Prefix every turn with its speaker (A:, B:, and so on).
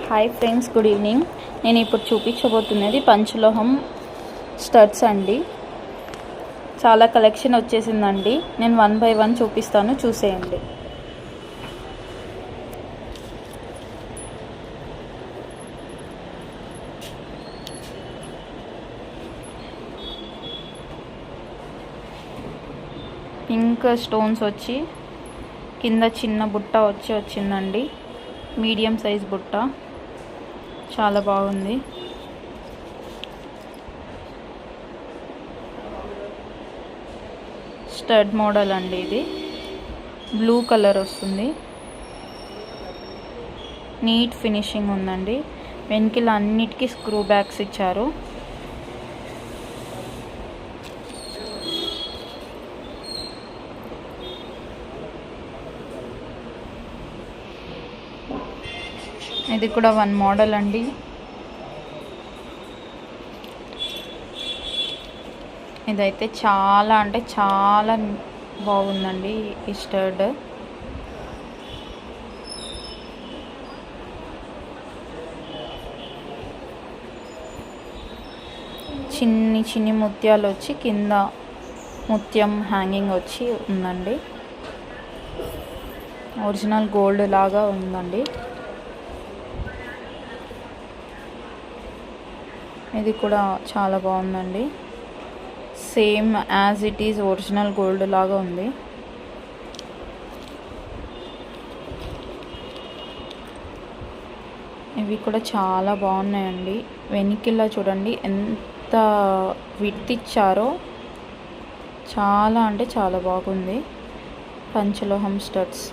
A: Hi friends, good evening. నేను ఇప్పుడు చూపించబోతున్నది పంచలోహం studs అండి. చాలా కలెక్షన్ వచ్చేసిందండి. నేను 1 బై 1 చూపిస్తాను, చూసేయండి. పింక్ స్టోన్స్ వచ్చి కింద చిన్న బుట్ట వచ్చిందండి. మీడియం సైజ్ బుట్ట, చాలా బాగుంది. స్టడ్ మోడల్ అండి. ఇది బ్లూ కలర్ వస్తుంది. నీట్ ఫినిషింగ్ ఉందండి. వెనకిల అన్నిటికీ స్క్రూ బ్యాగ్స్ ఇచ్చారు. ఇది కూడా 1 మోడల్ అండి. ఇదైతే చాలా అంటే చాలా బాగుందండి ఈ స్టడ్. చిన్ని ముత్యాలు వచ్చి కింద ముత్యం హ్యాంగింగ్ వచ్చి ఉందండి. ఒరిజినల్ గోల్డ్ లాగా ఉందండి. ఇది కూడా చాలా బాగుందండి. Same as it is original gold లాగా ఉంది. ఇవి కూడా చాలా బాగున్నాయండి. వెనికిలా చూడండి ఎంత విడ్త్ ఇచ్చారో, చాలా అంటే చాలా బాగుంది. పంచలోహం స్టడ్స్.